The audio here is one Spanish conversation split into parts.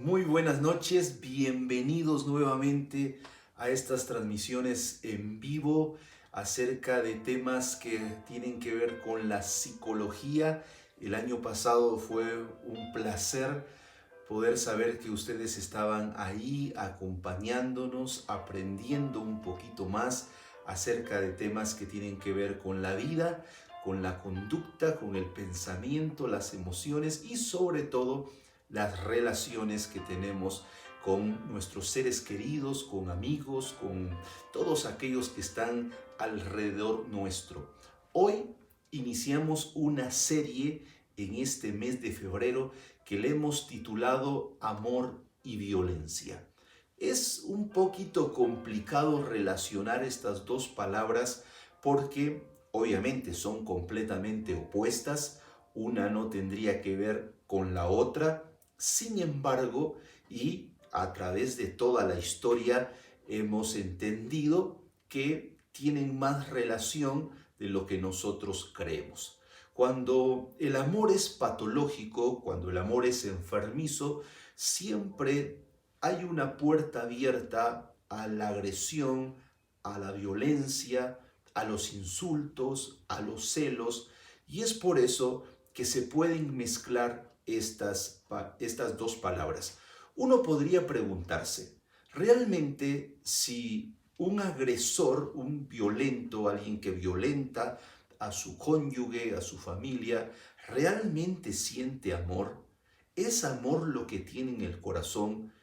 Muy buenas noches, bienvenidos nuevamente a estas transmisiones en vivo acerca de temas que tienen que ver con la psicología. El año pasado fue un placer poder saber que ustedes estaban ahí acompañándonos, aprendiendo un poquito más acerca de temas que tienen que ver con la vida, con la conducta, con el pensamiento, las emociones y sobre todo las relaciones que tenemos con nuestros seres queridos, con amigos, con todos aquellos que están alrededor nuestro. Hoy iniciamos una serie en este mes de febrero que le hemos titulado Amor y Violencia. Es un poquito complicado relacionar estas dos palabras porque obviamente son completamente opuestas, una no tendría que ver con la otra. Sin embargo, y a través de toda la historia hemos entendido que tienen más relación de lo que nosotros creemos. Cuando el amor es patológico, cuando el amor es enfermizo, siempre hay una puerta abierta a la agresión, a la violencia, a los insultos, a los celos, y es por eso que se pueden mezclar estas dos palabras. Uno podría preguntarse, ¿realmente si un agresor, un violento, alguien que violenta a su cónyuge, a su familia, realmente siente amor? ¿Es amor lo que tiene en el corazón?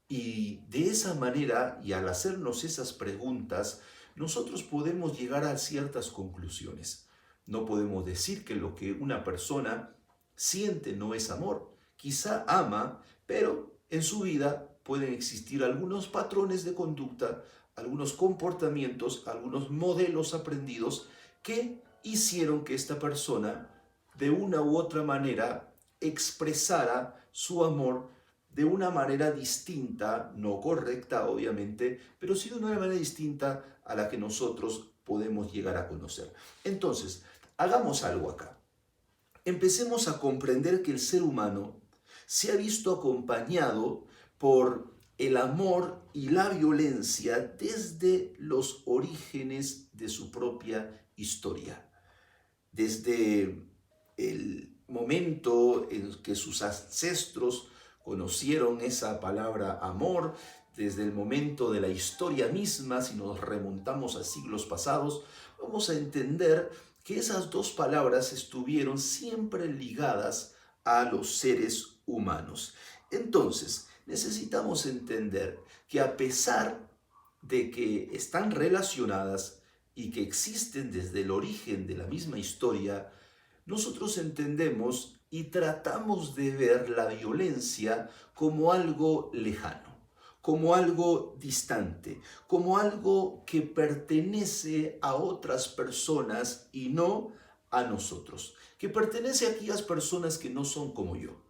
Y de esa manera, y al hacernos esas preguntas, nosotros podemos llegar a ciertas conclusiones. No podemos decir que lo que una persona siente no es amor. Quizá ama, pero en su vida pueden existir algunos patrones de conducta, algunos comportamientos, algunos modelos aprendidos que hicieron que esta persona de una u otra manera expresara su amor de una manera distinta, no correcta obviamente, pero sí de una manera distinta a la que nosotros podemos llegar a conocer. Entonces, hagamos algo acá. Empecemos a comprender que el ser humano se ha visto acompañado por el amor y la violencia desde los orígenes de su propia historia. Desde el momento en que sus ancestros conocieron esa palabra amor, desde el momento de la historia misma, si nos remontamos a siglos pasados, vamos a entender que esas dos palabras estuvieron siempre ligadas a los seres humanos. Entonces, necesitamos entender que a pesar de que están relacionadas y que existen desde el origen de la misma historia, nosotros entendemos y tratamos de ver la violencia como algo lejano, como algo distante, como algo que pertenece a otras personas y no a nosotros, que pertenece a aquellas personas que no son como yo.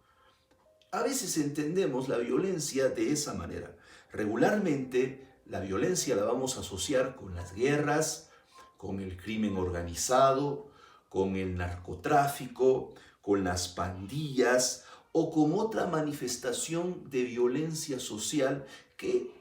A veces entendemos la violencia de esa manera. Regularmente la violencia la vamos a asociar con las guerras, con el crimen organizado, con el narcotráfico, con las pandillas o con otra manifestación de violencia social que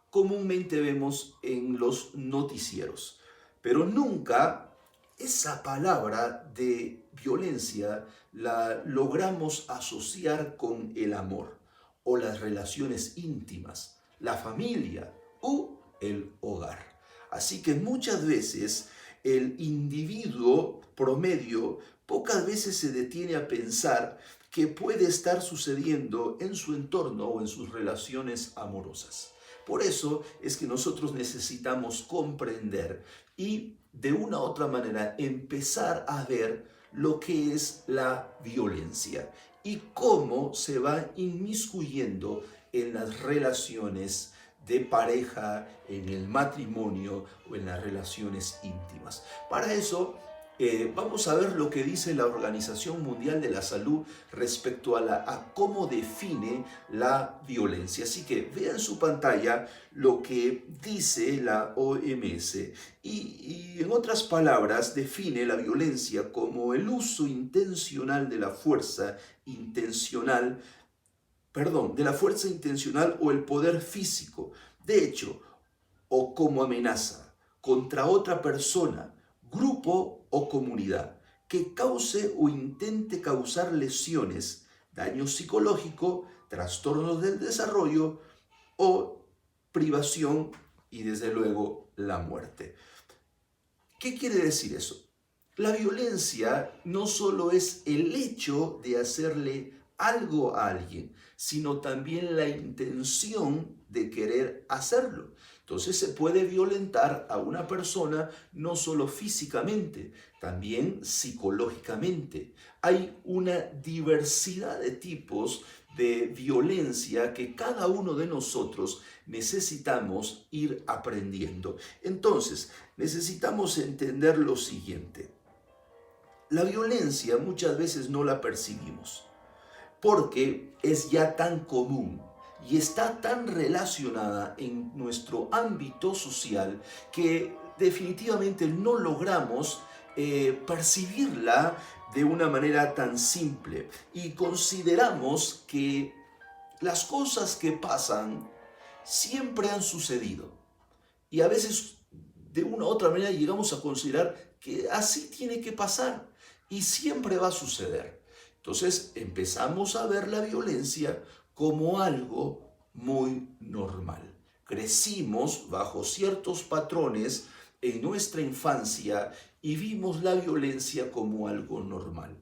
comúnmente vemos en los noticieros. Pero nunca esa palabra de violencia la logramos asociar con el amor o las relaciones íntimas, la familia u el hogar. Así que muchas veces el individuo promedio pocas veces se detiene a pensar que puede estar sucediendo en su entorno o en sus relaciones amorosas. Por eso es que nosotros necesitamos comprender y de una u otra manera empezar a ver lo que es la violencia y cómo se va inmiscuyendo en las relaciones de pareja, en el matrimonio o en las relaciones íntimas. Para eso vamos a ver lo que dice la Organización Mundial de la Salud respecto a cómo define la violencia. Así que vean en su pantalla lo que dice la OMS y en otras palabras define la violencia como el uso intencional de la fuerza intencional de la fuerza intencional o el poder físico, de hecho, o como amenaza contra otra persona, grupo o comunidad, que cause o intente causar lesiones, daño psicológico, trastornos del desarrollo o privación y desde luego la muerte. ¿Qué quiere decir eso? La violencia no solo es el hecho de hacerle algo a alguien, sino también la intención de querer hacerlo. Entonces se puede violentar a una persona no solo físicamente, también psicológicamente. Hay una diversidad de tipos de violencia que cada uno de nosotros necesitamos ir aprendiendo. Entonces, necesitamos entender lo siguiente. La violencia muchas veces no la percibimos porque es ya tan común y está tan relacionada en nuestro ámbito social que definitivamente no logramos percibirla de una manera tan simple y consideramos que las cosas que pasan siempre han sucedido y a veces de una u otra manera llegamos a considerar que así tiene que pasar y siempre va a suceder. Entonces empezamos a ver la violencia como algo muy normal. Crecimos bajo ciertos patrones en nuestra infancia y vimos la violencia como algo normal.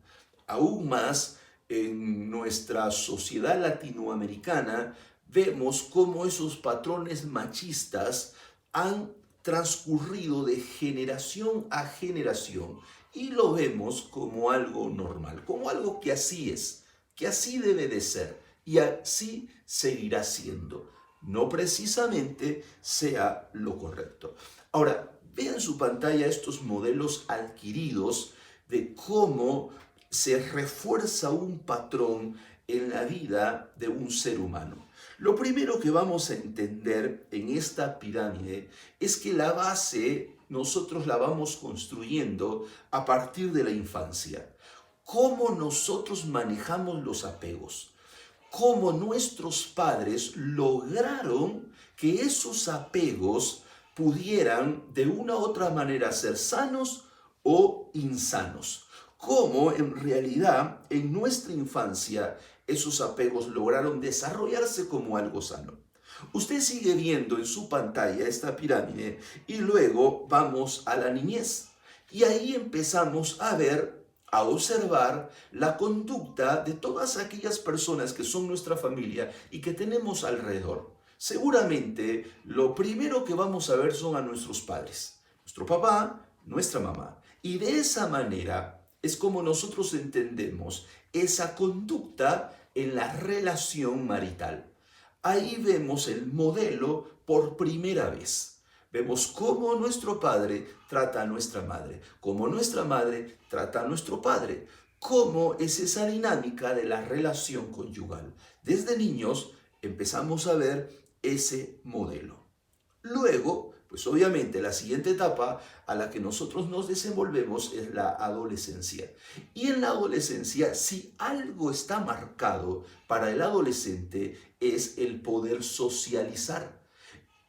Aún más en nuestra sociedad latinoamericana vemos cómo esos patrones machistas han transcurrido de generación a generación y lo vemos como algo normal, como algo que así es, que así debe de ser y así seguirá siendo. No precisamente sea lo correcto. Ahora, vean en su pantalla estos modelos adquiridos de cómo se refuerza un patrón en la vida de un ser humano. Lo primero que vamos a entender en esta pirámide es que la base nosotros la vamos construyendo a partir de la infancia. Cómo nosotros manejamos los apegos. Cómo nuestros padres lograron que esos apegos pudieran de una u otra manera ser sanos o insanos. Cómo en realidad en nuestra infancia esos apegos lograron desarrollarse como algo sano. Usted sigue viendo en su pantalla esta pirámide y luego vamos a la niñez. Y ahí empezamos a ver, a observar la conducta de todas aquellas personas que son nuestra familia y que tenemos alrededor. Seguramente lo primero que vamos a ver son a nuestros padres, nuestro papá, nuestra mamá. Y de esa manera es como nosotros entendemos esa conducta en la relación marital. Ahí vemos el modelo por primera vez. Vemos cómo nuestro padre trata a nuestra madre, cómo nuestra madre trata a nuestro padre, cómo es esa dinámica de la relación conyugal. Desde niños empezamos a ver ese modelo. Luego, pues obviamente la siguiente etapa a la que nosotros nos desenvolvemos es la adolescencia. Y en la adolescencia, si algo está marcado para el adolescente, es el poder socializar.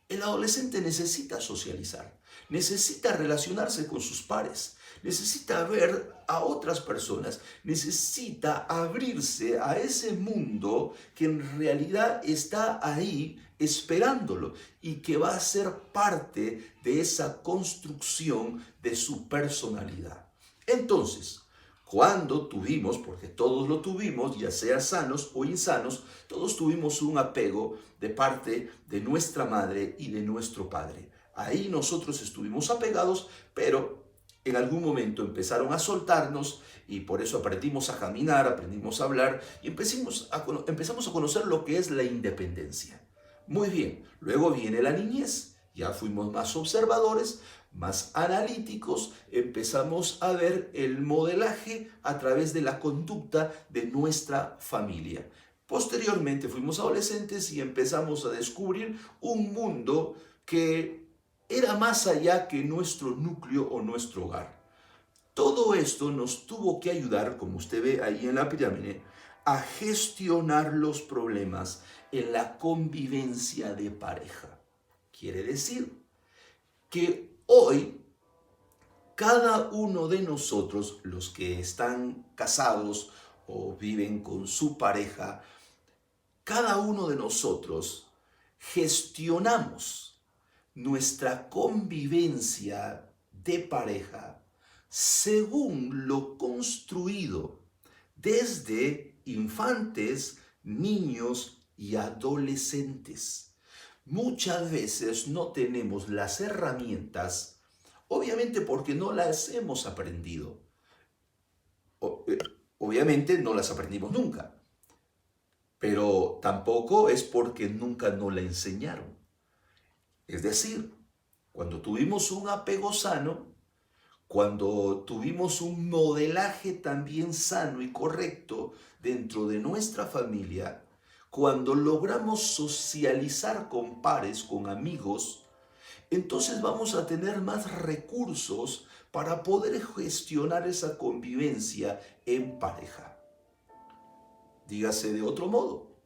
El adolescente necesita socializar, necesita relacionarse con sus pares, necesita ver a otras personas, necesita abrirse a ese mundo que en realidad está ahí esperándolo y que va a ser parte de esa construcción de su personalidad. Entonces, cuando tuvimos, porque todos lo tuvimos, ya sea sanos o insanos, todos tuvimos un apego de parte de nuestra madre y de nuestro padre. Ahí nosotros estuvimos apegados, pero en algún momento empezaron a soltarnos y por eso aprendimos a caminar, aprendimos a hablar y empezamos a conocer lo que es la independencia. Muy bien, luego viene la niñez, ya fuimos más observadores, más analíticos, empezamos a ver el modelaje a través de la conducta de nuestra familia. Posteriormente fuimos adolescentes y empezamos a descubrir un mundo que era más allá que nuestro núcleo o nuestro hogar. Todo esto nos tuvo que ayudar, como usted ve ahí en la pirámide, a gestionar los problemas en la convivencia de pareja. Quiere decir que hoy cada uno de nosotros, los que están casados o viven con su pareja, cada uno de nosotros gestionamos nuestra convivencia de pareja según lo construido desde infantes, niños y adolescentes. Muchas veces no tenemos las herramientas, obviamente porque no las hemos aprendido. Obviamente no las aprendimos nunca, pero tampoco es porque nunca nos la enseñaron. Es decir, cuando tuvimos un apego sano, cuando tuvimos un modelaje también sano y correcto dentro de nuestra familia, cuando logramos socializar con pares, con amigos, entonces vamos a tener más recursos para poder gestionar esa convivencia en pareja. Dígase de otro modo,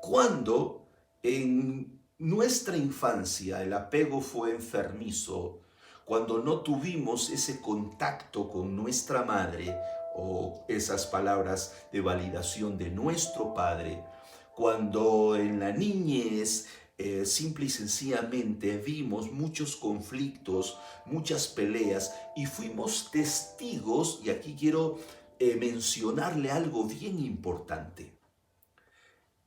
cuando en nuestra infancia el apego fue enfermizo, cuando no tuvimos ese contacto con nuestra madre o esas palabras de validación de nuestro padre, cuando en la niñez simple y sencillamente vimos muchos conflictos, muchas peleas y fuimos testigos, y aquí quiero mencionarle algo bien importante.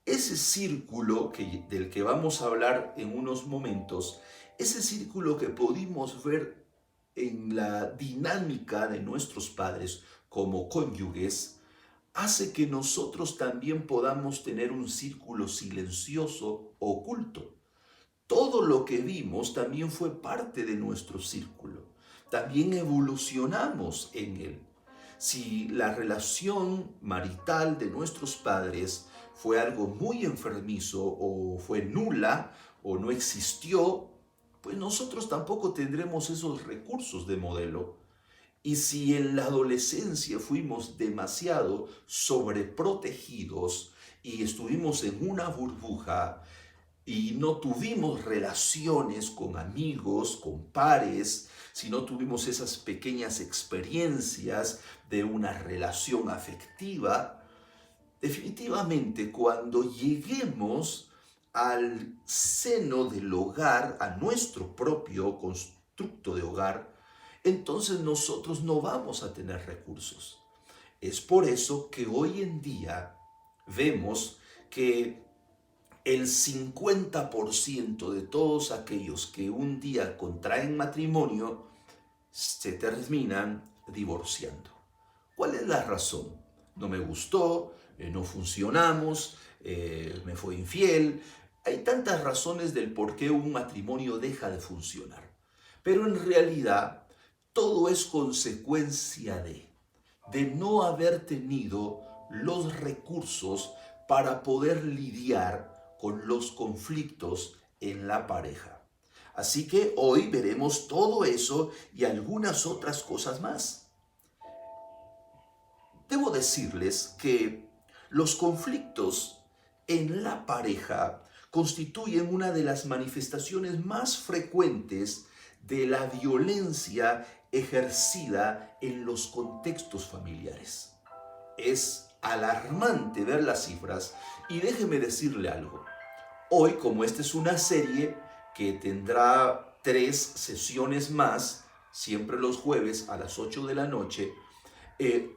Ese círculo del que vamos a hablar en unos momentos, ese círculo que pudimos ver en la dinámica de nuestros padres como cónyuges, hace que nosotros también podamos tener un círculo silencioso, oculto. Todo lo que vimos también fue parte de nuestro círculo. También evolucionamos en él. Si la relación marital de nuestros padres fue algo muy enfermizo o fue nula o no existió, pues nosotros tampoco tendremos esos recursos de modelo. Y si en la adolescencia fuimos demasiado sobreprotegidos y estuvimos en una burbuja y no tuvimos relaciones con amigos, con pares, si no tuvimos esas pequeñas experiencias de una relación afectiva, definitivamente cuando lleguemos al seno del hogar, a nuestro propio constructo de hogar, entonces nosotros no vamos a tener recursos. Es por eso que hoy en día vemos que el 50% de todos aquellos que un día contraen matrimonio se terminan divorciando. ¿Cuál es la razón? No me gustó, no funcionamos, me fue infiel. Hay tantas razones del por qué un matrimonio deja de funcionar. Pero en realidad todo es consecuencia de no haber tenido los recursos para poder lidiar con los conflictos en la pareja. Así que hoy veremos todo eso y algunas otras cosas más. Debo decirles que los conflictos en la pareja constituyen una de las manifestaciones más frecuentes de la violencia ejercida en los contextos familiares. Es alarmante ver las cifras y déjeme decirle algo. Hoy, como esta es una serie que tendrá 3 sesiones más, siempre los jueves a las 8 de la noche,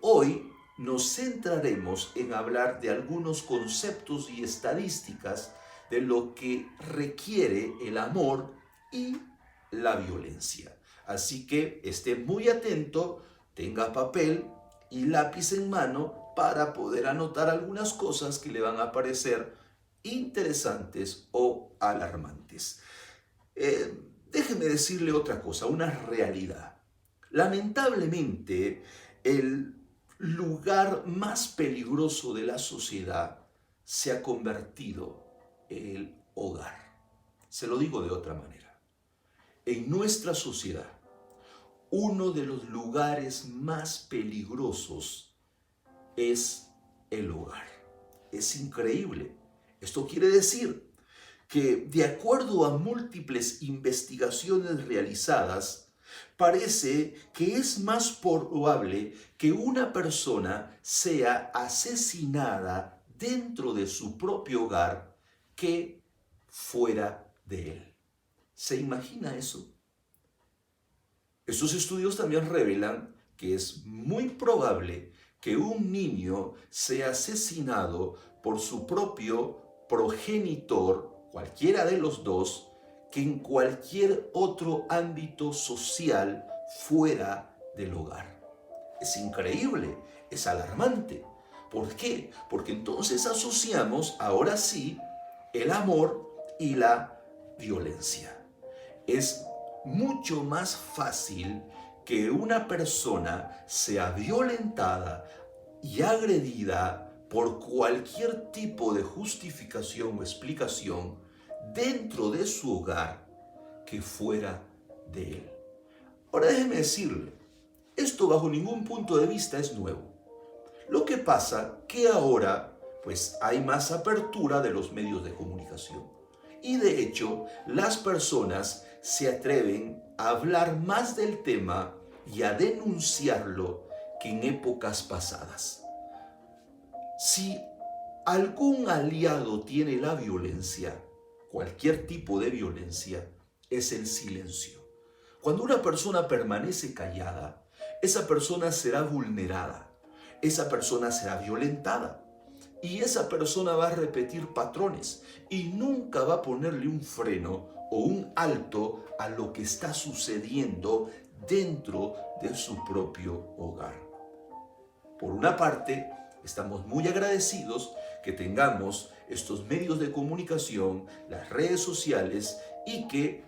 hoy nos centraremos en hablar de algunos conceptos y estadísticas de lo que requiere el amor y la violencia. Así que esté muy atento, tenga papel y lápiz en mano para poder anotar algunas cosas que le van a parecer interesantes o alarmantes. Déjeme decirle otra cosa, una realidad. Lamentablemente, el lugar más peligroso de la sociedad se ha convertido en el hogar. Se lo digo de otra manera. En nuestra sociedad, uno de los lugares más peligrosos es el hogar. Es increíble. Esto quiere decir que, de acuerdo a múltiples investigaciones realizadas, parece que es más probable que una persona sea asesinada dentro de su propio hogar que fuera de él. ¿Se imagina eso? Estos estudios también revelan que es muy probable que un niño sea asesinado por su propio progenitor, cualquiera de los dos, que en cualquier otro ámbito social fuera del hogar. Es increíble, es alarmante. ¿Por qué? Porque entonces asociamos, ahora sí, el amor y la violencia. Es mucho más fácil que una persona sea violentada y agredida por cualquier tipo de justificación o explicación dentro de su hogar que fuera de él. Ahora déjeme decirle, esto bajo ningún punto de vista es nuevo. Lo que pasa que ahora pues hay más apertura de los medios de comunicación. Y de hecho, las personas se atreven a hablar más del tema y a denunciarlo que en épocas pasadas. Si algún aliado tiene la violencia, cualquier tipo de violencia, es el silencio. Cuando una persona permanece callada, esa persona será vulnerada, esa persona será violentada. Y esa persona va a repetir patrones y nunca va a ponerle un freno o un alto a lo que está sucediendo dentro de su propio hogar. Por una parte, estamos muy agradecidos que tengamos estos medios de comunicación, las redes sociales, y que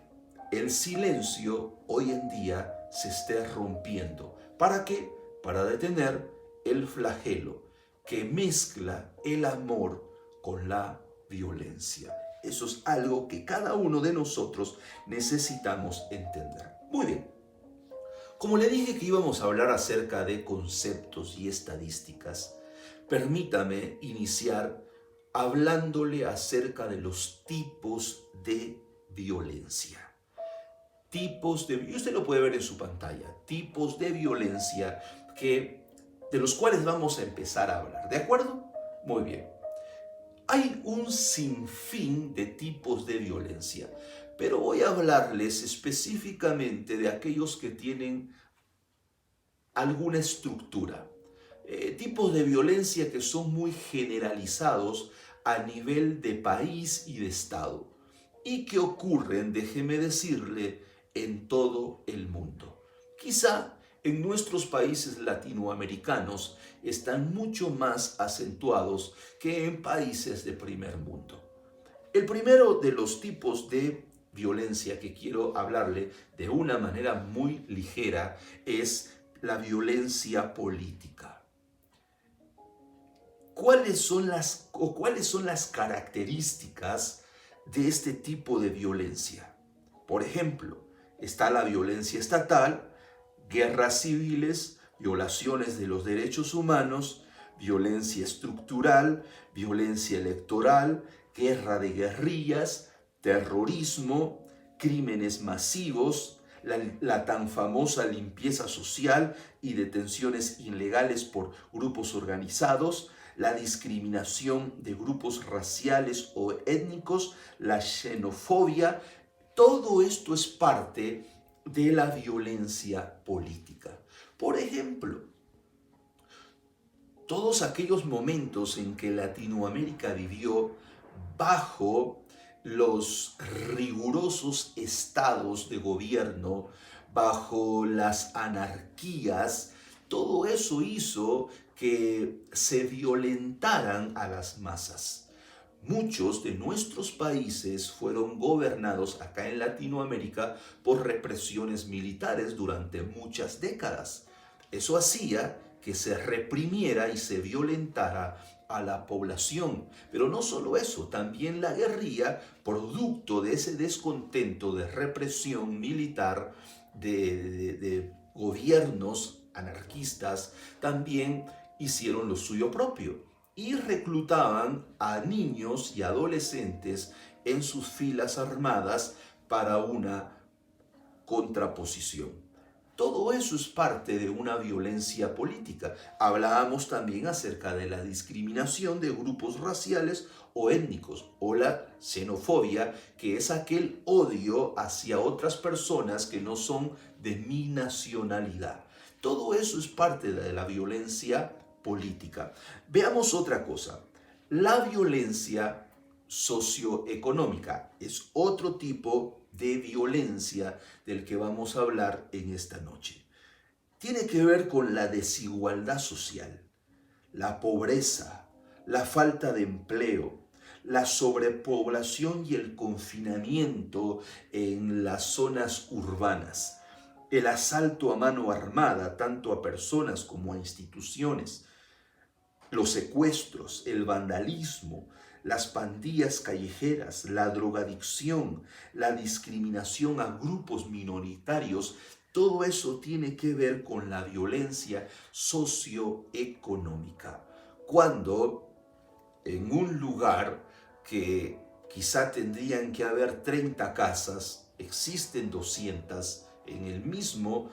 el silencio hoy en día se esté rompiendo. ¿Para qué? Para detener el flagelo que mezcla el amor con la violencia. Eso es algo que cada uno de nosotros necesitamos entender. Muy bien. Como le dije que íbamos a hablar acerca de conceptos y estadísticas, permítame iniciar hablándole acerca de los tipos de violencia. Y usted lo puede ver en su pantalla, tipos de violencia de los cuales vamos a empezar a hablar, ¿de acuerdo? Muy bien. Hay un sinfín de tipos de violencia, pero voy a hablarles específicamente de aquellos que tienen alguna estructura. Tipos de violencia que son muy generalizados a nivel de país y de estado y que ocurren, déjeme decirle, en todo el mundo. Quizá en nuestros países latinoamericanos están mucho más acentuados que en países de primer mundo. El primero de los tipos de violencia que quiero hablarle de una manera muy ligera es la violencia política. ¿Cuáles son las características de este tipo de violencia? Por ejemplo, está la violencia estatal, guerras civiles, violaciones de los derechos humanos, violencia estructural, violencia electoral, guerra de guerrillas, terrorismo, crímenes masivos, la tan famosa limpieza social y detenciones ilegales por grupos organizados, la discriminación de grupos raciales o étnicos, la xenofobia. Todo esto es parte de la violencia política. Por ejemplo, todos aquellos momentos en que Latinoamérica vivió bajo los rigurosos estados de gobierno, bajo las anarquías, todo eso hizo que se violentaran a las masas. Muchos de nuestros países fueron gobernados acá en Latinoamérica por represiones militares durante muchas décadas. Eso hacía que se reprimiera y se violentara a la población. Pero no solo eso, también la guerrilla, producto de ese descontento de represión militar, de gobiernos anarquistas también hicieron lo suyo propio y reclutaban a niños y adolescentes en sus filas armadas para una contraposición. Todo eso es parte de una violencia política. Hablábamos también acerca de la discriminación de grupos raciales o étnicos, o la xenofobia, que es aquel odio hacia otras personas que no son de mi nacionalidad. Todo eso es parte de la violencia política. Veamos otra cosa. La violencia socioeconómica es otro tipo de violencia del que vamos a hablar en esta noche. Tiene que ver con la desigualdad social, la pobreza, la falta de empleo, la sobrepoblación y el confinamiento en las zonas urbanas, el asalto a mano armada tanto a personas como a instituciones, los secuestros, el vandalismo, las pandillas callejeras, la drogadicción, la discriminación a grupos minoritarios, todo eso tiene que ver con la violencia socioeconómica. Cuando en un lugar que quizá tendrían que haber 30 casas, existen 200 en el mismo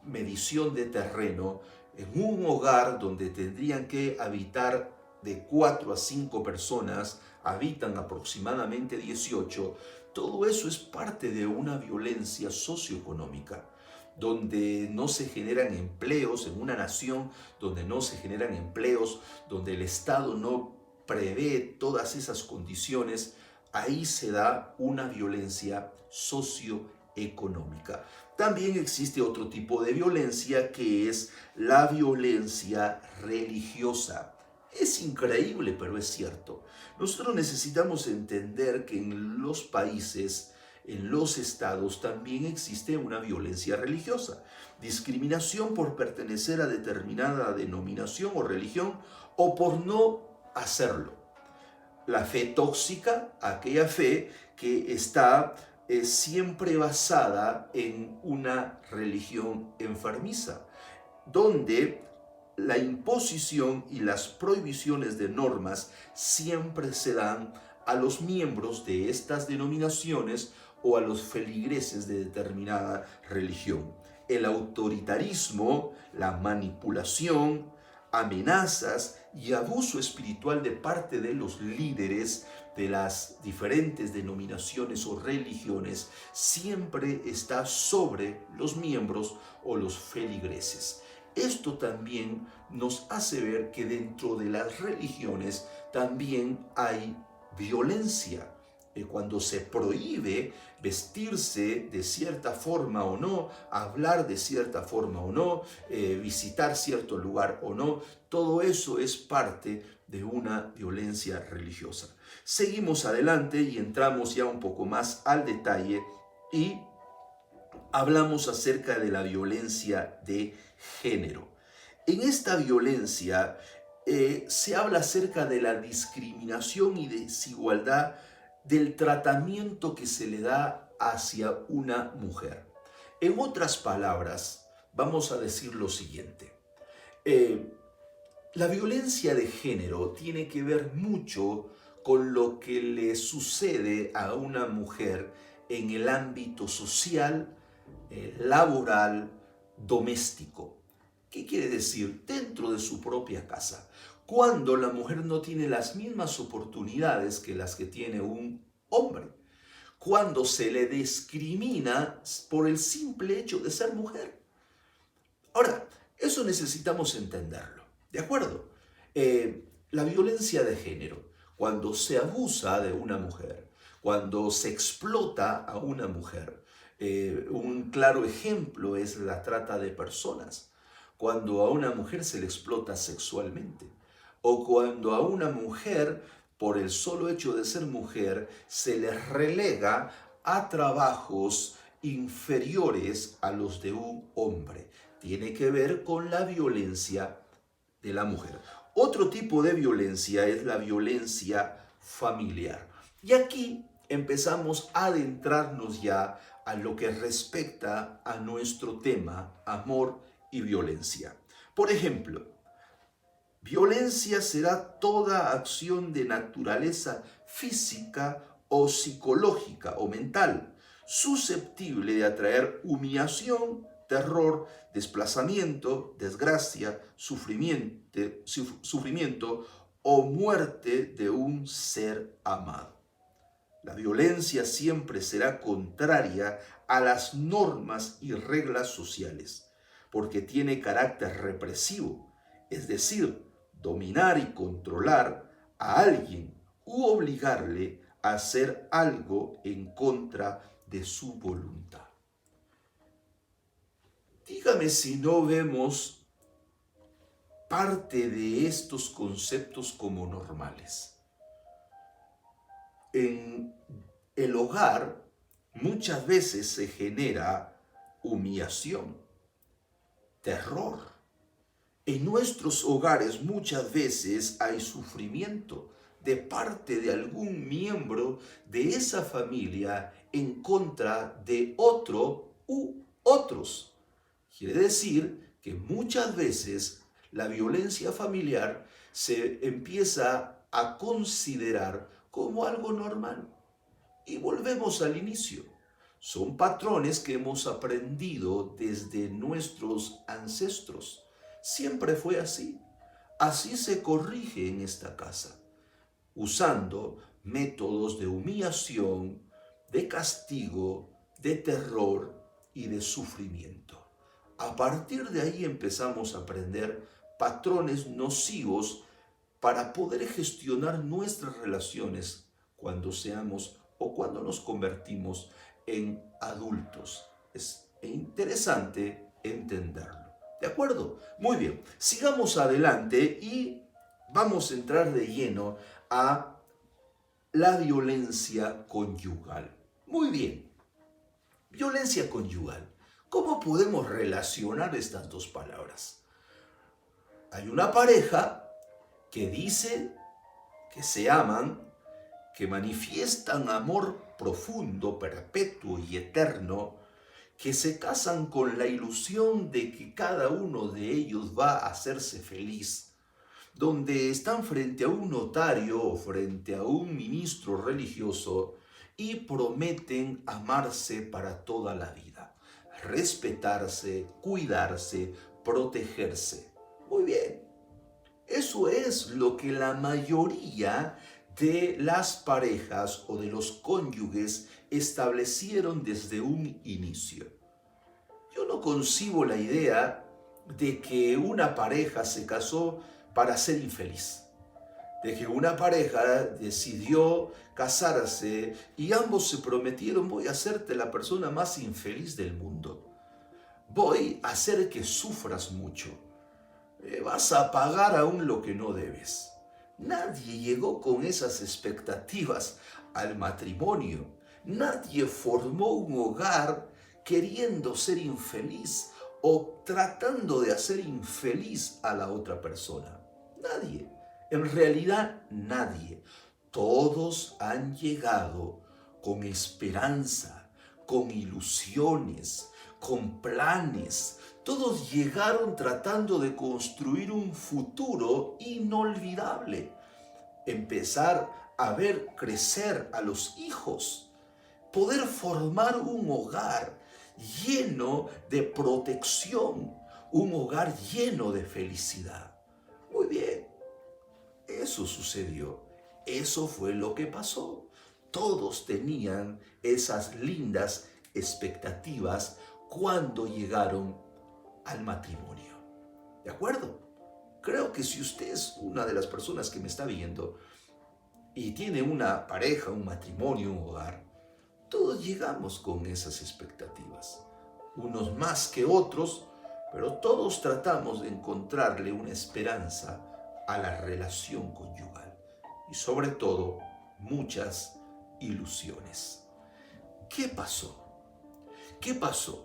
medición de terreno, en un hogar donde tendrían que habitar de 4 a 5 personas, habitan aproximadamente 18, todo eso es parte de una violencia socioeconómica, donde no se generan empleos, en una nación donde no se generan empleos, donde el Estado no prevé todas esas condiciones, ahí se da una violencia socioeconómica. También existe otro tipo de violencia que es la violencia religiosa. Es increíble, pero es cierto. Nosotros necesitamos entender que en los países, en los estados, también existe una violencia religiosa. Discriminación por pertenecer a determinada denominación o religión o por no hacerlo. La fe tóxica, aquella fe que está siempre basada en una religión enfermiza, donde la imposición y las prohibiciones de normas siempre se dan a los miembros de estas denominaciones o a los feligreses de determinada religión. El autoritarismo, la manipulación, amenazas y abuso espiritual de parte de los líderes de las diferentes denominaciones o religiones siempre está sobre los miembros o los feligreses. Esto también nos hace ver que dentro de las religiones también hay violencia. Cuando se prohíbe vestirse de cierta forma o no, hablar de cierta forma o no, visitar cierto lugar o no, todo eso es parte de una violencia religiosa. Seguimos adelante y entramos ya un poco más al detalle y hablamos acerca de la violencia de género. En esta violencia se habla acerca de la discriminación y desigualdad del tratamiento que se le da hacia una mujer. En otras palabras, vamos a decir lo siguiente. La violencia de género tiene que ver mucho con lo que le sucede a una mujer en el ámbito social, laboral, doméstico. ¿Qué quiere decir? Dentro de su propia casa. Cuando la mujer no tiene las mismas oportunidades que las que tiene un hombre. Cuando se le discrimina por el simple hecho de ser mujer. Ahora, eso necesitamos entenderlo, ¿de acuerdo? La violencia de género, cuando se abusa de una mujer, cuando se explota a una mujer, un claro ejemplo es la trata de personas. Cuando a una mujer se le explota sexualmente, o cuando a una mujer, por el solo hecho de ser mujer, se le relega a trabajos inferiores a los de un hombre. Tiene que ver con la violencia de la mujer. Otro tipo de violencia es la violencia familiar. Y aquí empezamos a adentrarnos ya a lo que respecta a nuestro tema, amor y violencia. Por ejemplo, violencia será toda acción de naturaleza física o psicológica o mental, susceptible de atraer humillación, terror, desplazamiento, desgracia, sufrimiento o muerte de un ser amado. La violencia siempre será contraria a las normas y reglas sociales, porque tiene carácter represivo, es decir, dominar y controlar a alguien u obligarle a hacer algo en contra de su voluntad. Dígame si no vemos parte de estos conceptos como normales. En el hogar muchas veces se genera humillación, terror. En nuestros hogares muchas veces hay sufrimiento de parte de algún miembro de esa familia en contra de otro u otros. Quiere decir que muchas veces la violencia familiar se empieza a considerar como algo normal. Y volvemos al inicio. Son patrones que hemos aprendido desde nuestros ancestros. Siempre fue así. Así se corrige en esta casa, usando métodos de humillación, de castigo, de terror y de sufrimiento. A partir de ahí empezamos a aprender patrones nocivos para poder gestionar nuestras relaciones cuando seamos o cuando nos convertimos en adultos. Es interesante entenderlo. ¿De acuerdo? Muy bien, sigamos adelante y vamos a entrar de lleno a la violencia conyugal. Muy bien, violencia conyugal. ¿Cómo podemos relacionar estas dos palabras? Hay una pareja que dice que se aman, que manifiestan amor profundo, perpetuo y eterno, que se casan con la ilusión de que cada uno de ellos va a hacerse feliz, donde están frente a un notario o frente a un ministro religioso y prometen amarse para toda la vida, respetarse, cuidarse, protegerse. Muy bien, eso es lo que la mayoría de las parejas o de los cónyuges establecieron desde un inicio. Yo no concibo la idea de que una pareja se casó para ser infeliz, de que una pareja decidió casarse y ambos se prometieron: voy a hacerte la persona más infeliz del mundo, voy a hacer que sufras mucho, vas a pagar aún lo que no debes. Nadie llegó con esas expectativas al matrimonio. Nadie formó un hogar queriendo ser infeliz o tratando de hacer infeliz a la otra persona. Nadie. En realidad, nadie. Todos han llegado con esperanza, con ilusiones, con planes. Todos llegaron tratando de construir un futuro inolvidable. Empezar a ver crecer a los hijos. Poder formar un hogar lleno de protección. Un hogar lleno de felicidad. Muy bien, eso sucedió. Eso fue lo que pasó. Todos tenían esas lindas expectativas cuando llegaron al matrimonio. ¿De acuerdo? Creo que si usted es una de las personas que me está viendo y tiene una pareja, un matrimonio, un hogar, todos llegamos con esas expectativas. Unos más que otros, pero todos tratamos de encontrarle una esperanza a la relación conyugal. Y sobre todo, muchas ilusiones. ¿Qué pasó? ¿Qué pasó?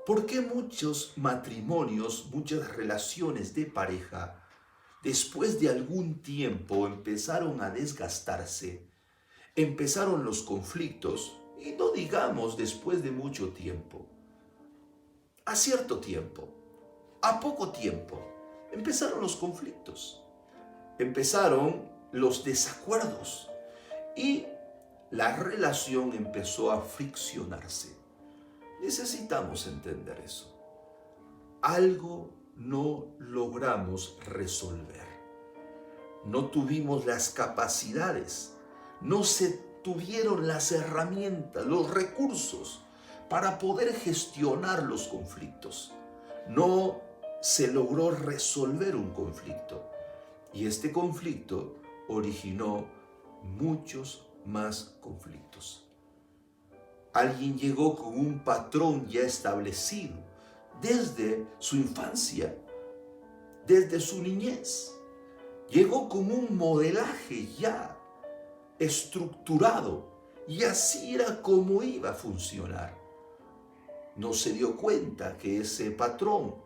¿Por qué muchos matrimonios, muchas relaciones de pareja, después de algún tiempo empezaron a desgastarse, empezaron los conflictos Y no digamos después de mucho tiempo, a cierto tiempo, a poco tiempo, empezaron los conflictos, empezaron los desacuerdos y la relación empezó a friccionarse. Necesitamos entender eso. Algo no logramos resolver. No tuvimos las capacidades, no se tuvieron las herramientas, los recursos para poder gestionar los conflictos. No se logró resolver un conflicto y este conflicto originó muchos más conflictos. Alguien llegó con un patrón ya establecido desde su infancia, desde su niñez. Llegó con un modelaje ya estructurado y así era como iba a funcionar. No se dio cuenta que ese patrón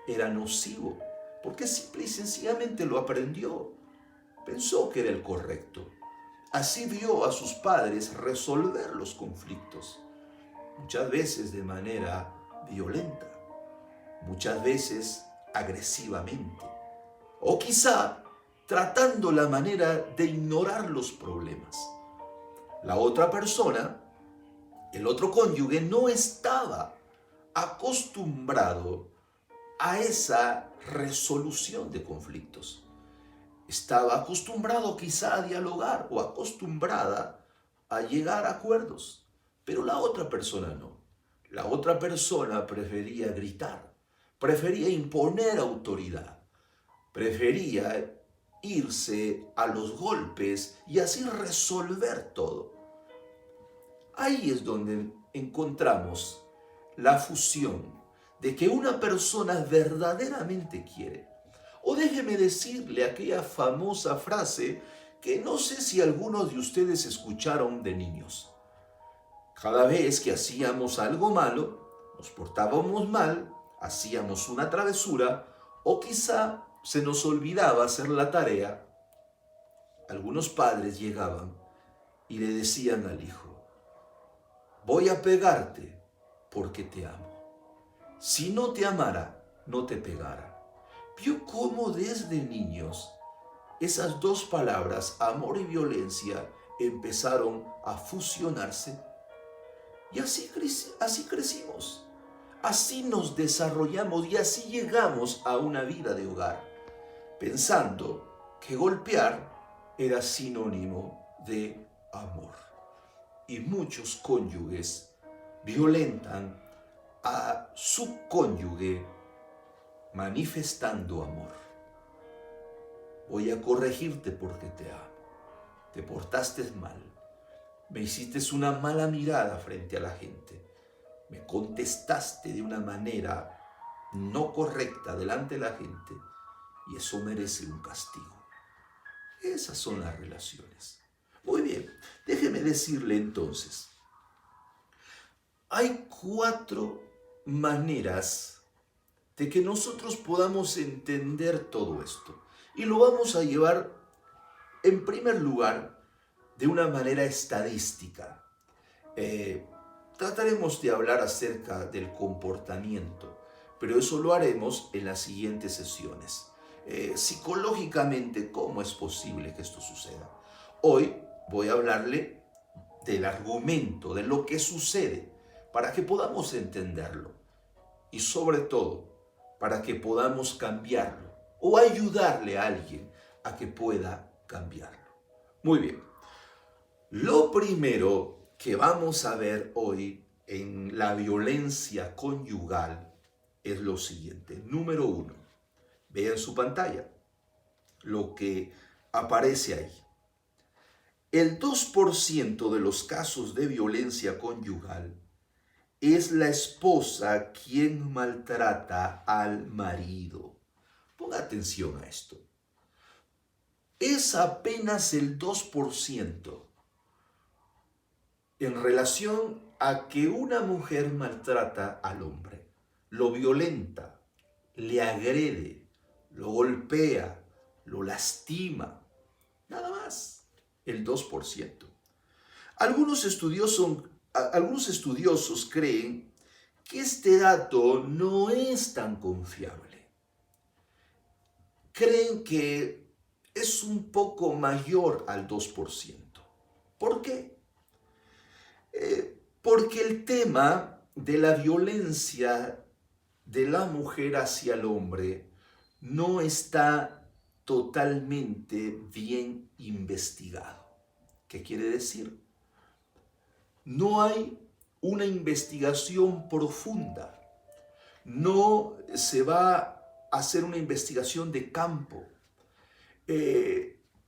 era nocivo porque simple y sencillamente lo aprendió. Pensó que era el correcto. Así vio a sus padres resolver los conflictos, muchas veces de manera violenta, muchas veces agresivamente, o quizá tratando la manera de ignorar los problemas. La otra persona, el otro cónyuge, no estaba acostumbrado a esa resolución de conflictos. Estaba acostumbrado quizá a dialogar o acostumbrada a llegar a acuerdos, pero la otra persona no. La otra persona prefería gritar, prefería imponer autoridad, prefería irse a los golpes y así resolver todo. Ahí es donde encontramos la fusión de que una persona verdaderamente quiere. O déjeme decirle aquella famosa frase que no sé si algunos de ustedes escucharon de niños. Cada vez que hacíamos algo malo, nos portábamos mal, hacíamos una travesura o quizá se nos olvidaba hacer la tarea, algunos padres llegaban y le decían al hijo: voy a pegarte porque te amo. Si no te amara, no te pegara. ¿Vio cómo desde niños esas dos palabras, amor y violencia, empezaron a fusionarse? Y así crecimos, así nos desarrollamos y así llegamos a una vida de hogar, pensando que golpear era sinónimo de amor. Y muchos cónyuges violentan a su cónyuge manifestando amor. Voy a corregirte porque te amo. Te portaste mal. Me hiciste una mala mirada frente a la gente. Me contestaste de una manera no correcta delante de la gente y eso merece un castigo. Esas son las relaciones. Muy bien, déjeme decirle entonces, hay 4 maneras de que nosotros podamos entender todo esto. Y lo vamos a llevar, en primer lugar, de una manera estadística. Trataremos de hablar acerca del comportamiento, pero eso lo haremos en las siguientes sesiones. Psicológicamente, ¿cómo es posible que esto suceda? Hoy voy a hablarle del argumento, de lo que sucede, para que podamos entenderlo y sobre todo para que podamos cambiarlo o ayudarle a alguien a que pueda cambiarlo. Muy bien, lo primero que vamos a ver hoy en la violencia conyugal es lo siguiente. Número 1, vea en su pantalla lo que aparece ahí. El 2% de los casos de violencia conyugal es la esposa quien maltrata al marido. Ponga atención a esto. Es apenas el 2% en relación a que una mujer maltrata al hombre, lo violenta, le agrede, lo golpea, lo lastima. Nada más, el 2%. Algunos estudiosos Algunos estudiosos creen que este dato no es tan confiable. Creen que es un poco mayor al 2%. ¿Por qué? Porque el tema de la violencia de la mujer hacia el hombre no está totalmente bien investigado. ¿Qué quiere decir? No hay una investigación profunda. No se va a hacer una investigación de campo.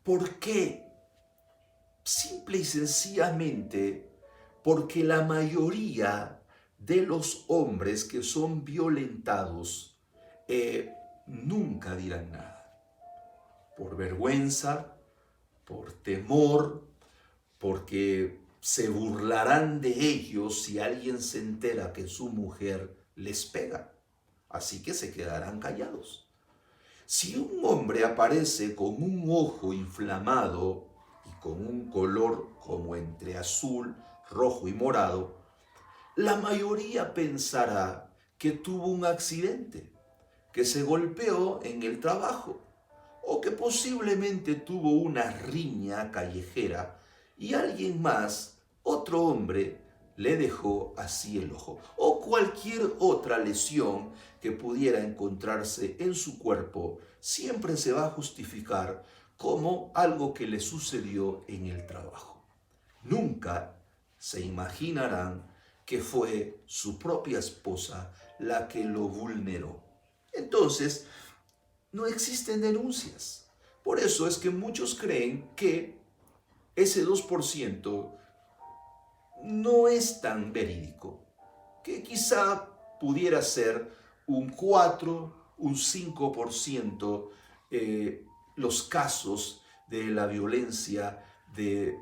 ¿Por qué? Simple y sencillamente porque la mayoría de los hombres que son violentados nunca dirán nada. Por vergüenza, por temor, porque se burlarán de ellos si alguien se entera que su mujer les pega. Así que se quedarán callados. Si un hombre aparece con un ojo inflamado y con un color como entre azul, rojo y morado, la mayoría pensará que tuvo un accidente, que se golpeó en el trabajo o que posiblemente tuvo una riña callejera y alguien más, otro hombre, le dejó así el ojo o cualquier otra lesión que pudiera encontrarse en su cuerpo, siempre se va a justificar como algo que le sucedió en el trabajo. Nunca se imaginarán que fue su propia esposa la que lo vulneró. Entonces, no existen denuncias. Por eso es que muchos creen que ese 2% no es tan verídico, que quizá pudiera ser un 4, un 5% los casos de la violencia de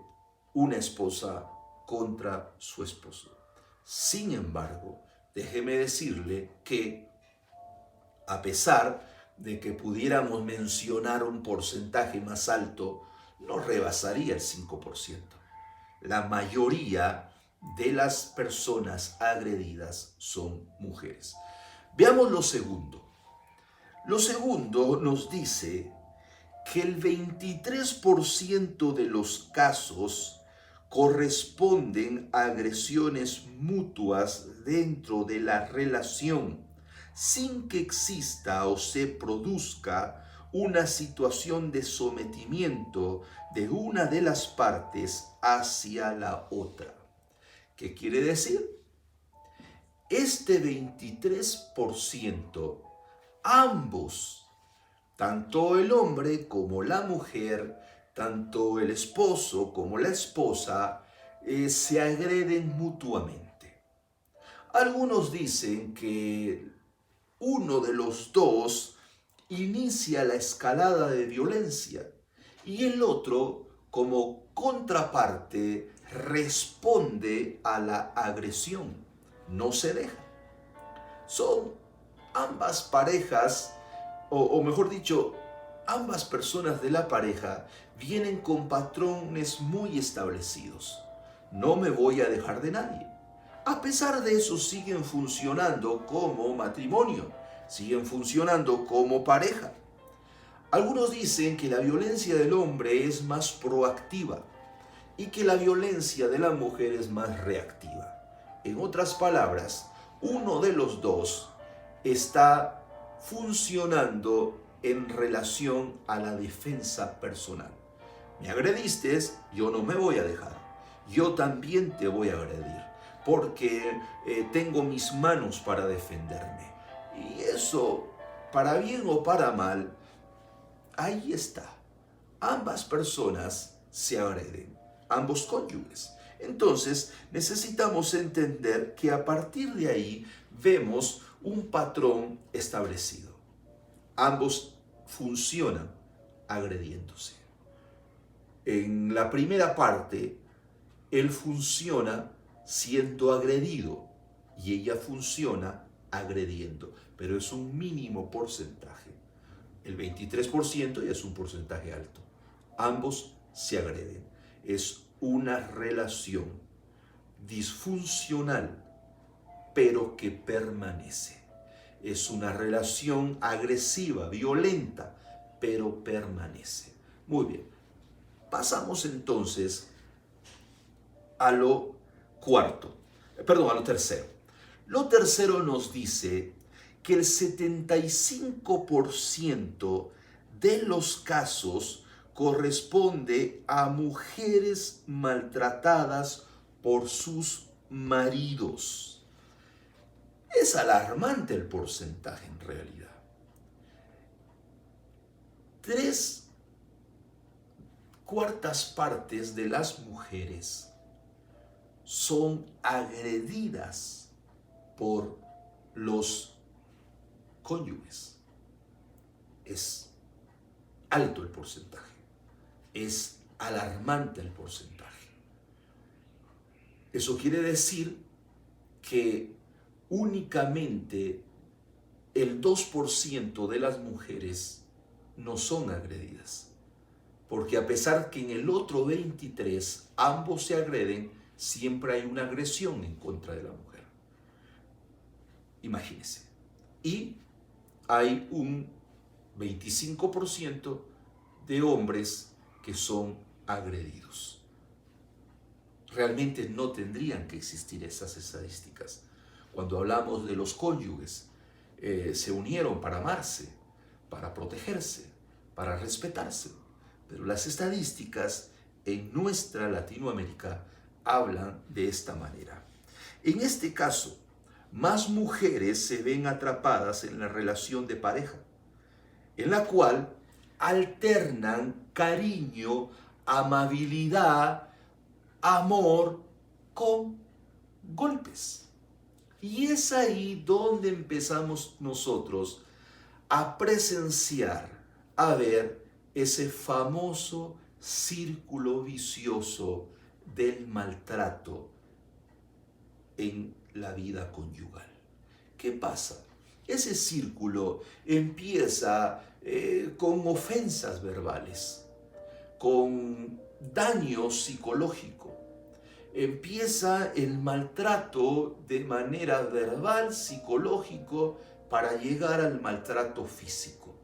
una esposa contra su esposo. Sin embargo, déjeme decirle que a pesar de que pudiéramos mencionar un porcentaje más alto, no rebasaría el 5%. La mayoría de las personas agredidas son mujeres. Veamos lo segundo. Lo segundo nos dice que el 23% de los casos corresponden a agresiones mutuas dentro de la relación, sin que exista o se produzca una situación de sometimiento de una de las partes hacia la otra. ¿Qué quiere decir? Este 23%, ambos, tanto el hombre como la mujer, tanto el esposo como la esposa, se agreden mutuamente. Algunos dicen que uno de los dos inicia la escalada de violencia y el otro, como contraparte, responde a la agresión. No se deja. Son ambas parejas, o mejor dicho, ambas personas de la pareja vienen con patrones muy establecidos. No me voy a dejar de nadie. A pesar de eso, siguen funcionando como matrimonio, siguen funcionando como pareja. Algunos dicen que la violencia del hombre es más proactiva y que la violencia de la mujer es más reactiva. En otras palabras, uno de los dos está funcionando en relación a la defensa personal. Me agrediste, yo no me voy a dejar. Yo también te voy a agredir porque tengo mis manos para defenderme. Y eso, para bien o para mal, ahí está. Ambas personas se agreden, ambos cónyuges. Entonces necesitamos entender que a partir de ahí vemos un patrón establecido. Ambos funcionan agrediéndose. En la primera parte, él funciona siendo agredido y ella funciona agrediendo, pero es un mínimo porcentaje. El 23% ya es un porcentaje alto. Ambos se agreden. Es una relación disfuncional, pero que permanece. Es una relación agresiva, violenta, pero permanece. Muy bien. Pasamos entonces a lo tercero. Lo tercero nos dice que el 75% de los casos corresponde a mujeres maltratadas por sus maridos. Es alarmante el porcentaje en realidad. 3/4 de las mujeres son agredidas por los cónyuges. Es alto el porcentaje. Es alarmante el porcentaje. Eso quiere decir que únicamente el 2% de las mujeres no son agredidas. Porque a pesar que en el otro 23% ambos se agreden, siempre hay una agresión en contra de la mujer. Imagínense. Y hay un 25% de hombres que son agredidos. Realmente no tendrían que existir esas estadísticas. Cuando hablamos de los cónyuges, se unieron para amarse, para protegerse, para respetarse. Pero las estadísticas en nuestra Latinoamérica hablan de esta manera. En este caso, más mujeres se ven atrapadas en la relación de pareja, en la cual alternan cariño, amabilidad, amor con golpes. Y es ahí donde empezamos nosotros a presenciar, a ver ese famoso círculo vicioso del maltrato en la vida conyugal. ¿Qué pasa? Ese círculo empieza con ofensas verbales, con daño psicológico. Empieza el maltrato de manera verbal, psicológico, para llegar al maltrato físico.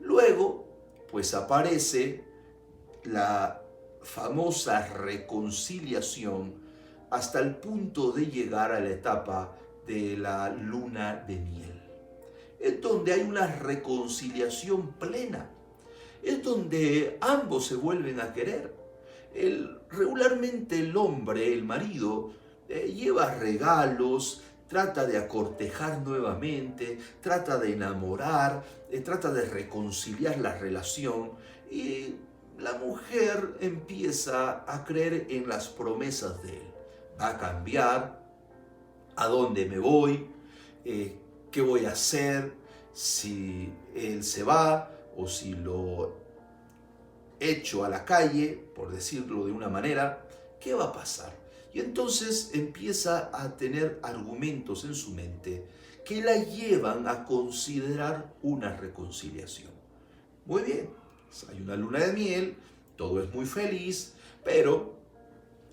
Luego, pues aparece la famosa reconciliación hasta el punto de llegar a la etapa de la luna de miel. Es donde hay una reconciliación plena. Es donde ambos se vuelven a querer. Regularmente el hombre, el marido, lleva regalos, trata de acortejar nuevamente, trata de enamorar, trata de reconciliar la relación, y la mujer empieza a creer en las promesas de él. Va a cambiar, a dónde me voy, qué voy a hacer si él se va o si lo echo a la calle, por decirlo de una manera. ¿Qué va a pasar? Y entonces empieza a tener argumentos en su mente que la llevan a considerar una reconciliación. Muy bien, hay una luna de miel, todo es muy feliz, pero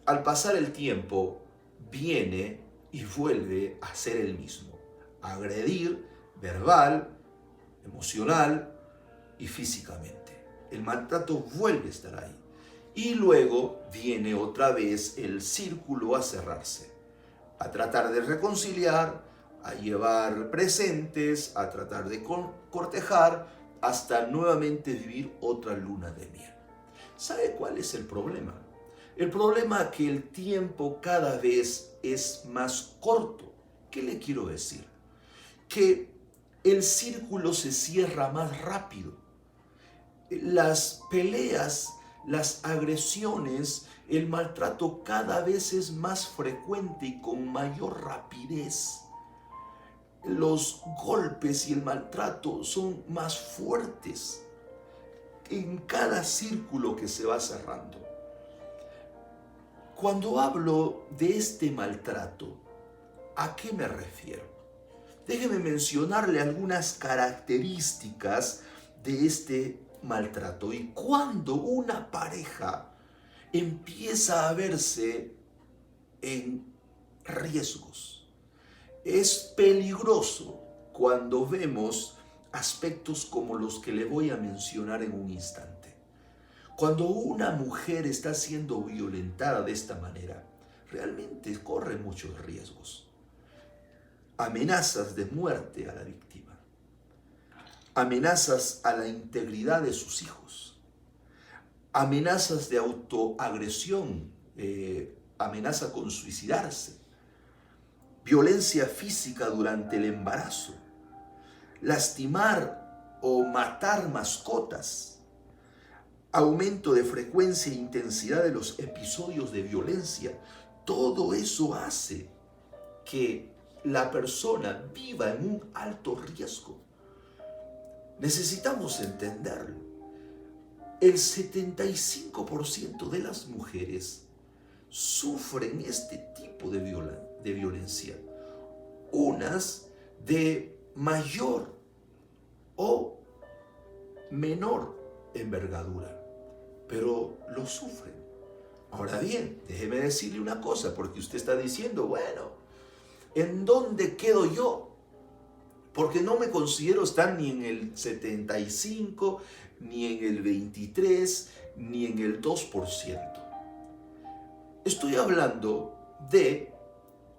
al pasar el tiempo viene y vuelve a ser el mismo. Agredir verbal, emocional y físicamente. El maltrato vuelve a estar ahí. Y luego viene otra vez el círculo a cerrarse, a tratar de reconciliar, a llevar presentes, a tratar de cortejar, hasta nuevamente vivir otra luna de miel. ¿Sabe cuál es el problema? El problema es que el tiempo cada vez es más corto. ¿Qué le quiero decir? Que el círculo se cierra más rápido. Las peleas, las agresiones, el maltrato cada vez es más frecuente y con mayor rapidez. Los golpes y el maltrato son más fuertes en cada círculo que se va cerrando. Cuando hablo de este maltrato, ¿a qué me refiero? Déjeme mencionarle algunas características de este maltrato. Y cuando una pareja empieza a verse en riesgos. Es peligroso cuando vemos aspectos como los que le voy a mencionar en un instante. Cuando una mujer está siendo violentada de esta manera, realmente corre muchos riesgos. Amenazas de muerte a la víctima, amenazas a la integridad de sus hijos, amenazas de autoagresión, amenaza con suicidarse, violencia física durante el embarazo, lastimar o matar mascotas, aumento de frecuencia e intensidad de los episodios de violencia. Todo eso hace que la persona viva en un alto riesgo. Necesitamos entenderlo. El 75% de las mujeres sufren este tipo de violencia. Unas de mayor o menor envergadura, pero lo sufren. Ahora bien, déjeme decirle una cosa, porque usted está diciendo, bueno, ¿en dónde quedo yo? Porque no me considero estar ni en el 75, ni en el 23, ni en el 2%. Estoy hablando de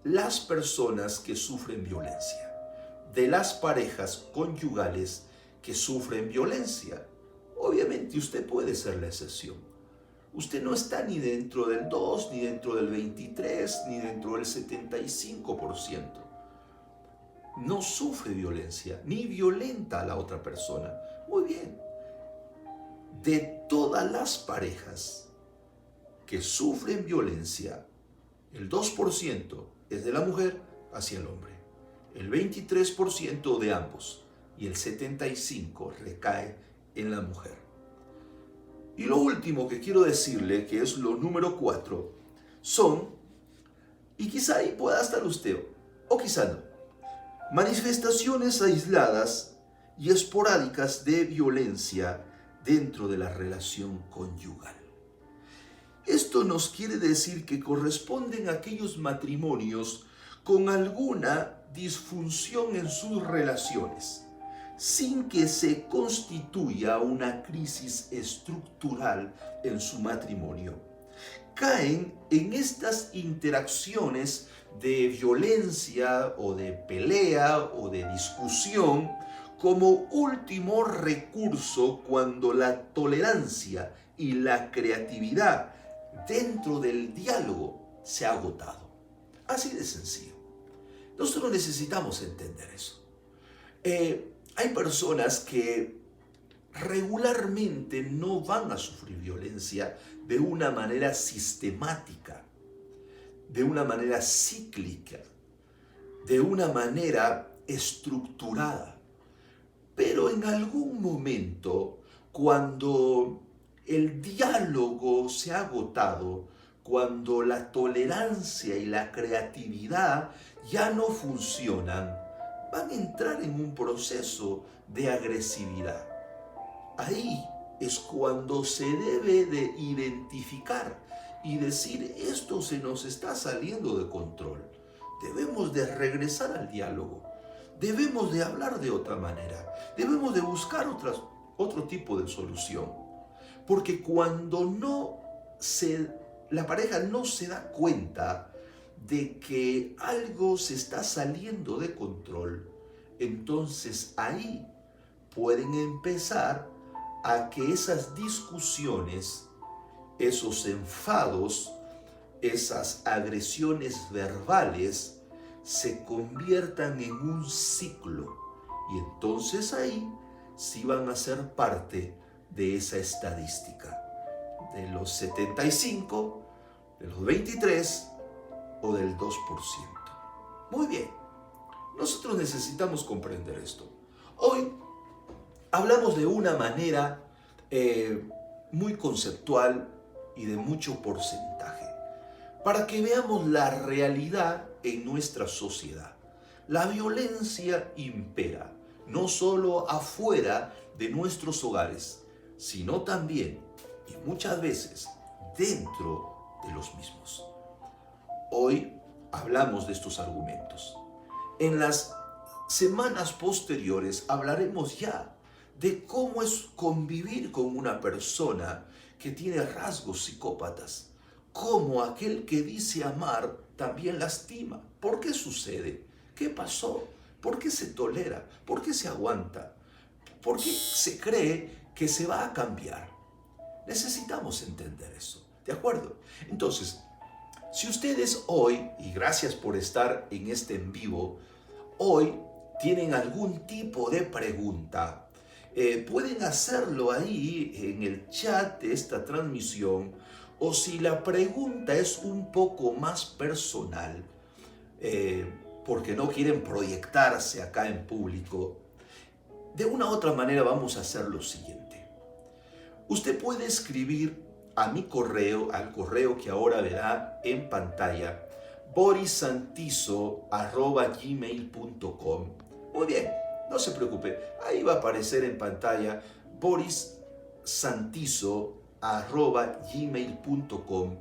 las personas que sufren violencia, de las parejas conyugales que sufren violencia. Obviamente usted puede ser la excepción. Usted no está ni dentro del 2, ni dentro del 23, ni dentro del 75%. No sufre violencia, ni violenta a la otra persona. Muy bien. De todas las parejas que sufren violencia, el 2% es de la mujer hacia el hombre, el 23% de ambos y el 75% recae en la mujer. Y lo último que quiero decirle, que es lo número 4, son, y quizá ahí pueda estar usted, o quizá no, manifestaciones aisladas y esporádicas de violencia dentro de la relación conyugal. Esto nos quiere decir que corresponden a aquellos matrimonios con alguna disfunción en sus relaciones, sin que se constituya una crisis estructural en su matrimonio. Caen en estas interacciones de violencia o de pelea o de discusión como último recurso cuando la tolerancia y la creatividad dentro del diálogo se ha agotado. Así de sencillo. Nosotros necesitamos entender eso. Hay personas que regularmente no van a sufrir violencia de una manera sistemática, de una manera cíclica, de una manera estructurada. Pero en algún momento, cuando el diálogo se ha agotado, cuando la tolerancia y la creatividad ya no funcionan, van a entrar en un proceso de agresividad. Ahí es cuando se debe de identificar y decir, esto se nos está saliendo de control. Debemos de regresar al diálogo. Debemos de hablar de otra manera. Debemos de buscar otro tipo de solución. Porque cuando la pareja no se da cuenta de que algo se está saliendo de control, entonces ahí pueden empezar a que esas discusiones, esos enfados, esas agresiones verbales se conviertan en un ciclo. Y entonces ahí sí van a ser parte de esa estadística, de los 75, de los 23 o del 2%. Muy bien, nosotros necesitamos comprender esto. Hoy hablamos de una manera muy conceptual y de mucho porcentaje, para que veamos la realidad en nuestra sociedad. La violencia impera, no solo afuera de nuestros hogares, sino también, y muchas veces, dentro de los mismos. hoy hablamos de estos argumentos. En las semanas posteriores hablaremos ya de cómo es convivir con una persona que tiene rasgos psicópatas, cómo aquel que dice amar también lastima. ¿Por qué sucede? ¿Qué pasó? ¿Por qué se tolera? ¿Por qué se aguanta? ¿Por qué se cree que se va a cambiar? Necesitamos entender eso, ¿de acuerdo? Entonces, si ustedes hoy, y gracias por estar en este en vivo, hoy tienen algún tipo de pregunta, pueden hacerlo ahí en el chat de esta transmisión, o si la pregunta es un poco más personal, porque no quieren proyectarse acá en público, de una u otra manera vamos a hacer lo siguiente. Usted puede escribir a mi correo, al correo que ahora verá en pantalla, borissantizo@gmail.com. Muy bien, no se preocupe, ahí va a aparecer en pantalla borissantizo@gmail.com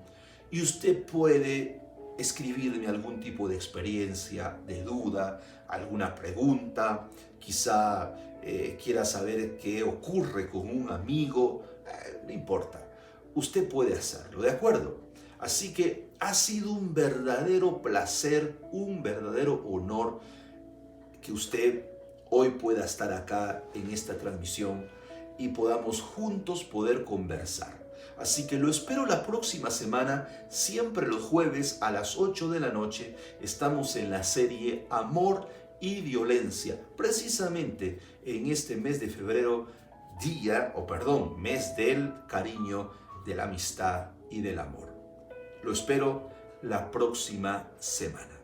y usted puede escribirme algún tipo de experiencia, de duda, alguna pregunta, quizá quiera saber qué ocurre con un amigo, no importa, usted puede hacerlo, ¿de acuerdo? Así que ha sido un verdadero placer, un verdadero honor que usted hoy pueda estar acá en esta transmisión y podamos juntos poder conversar. Así que lo espero la próxima semana, siempre los jueves a las 8 de la noche. Estamos en la serie Amor y Violencia, precisamente en este mes de febrero, mes del cariño, de la amistad y del amor. Lo espero la próxima semana.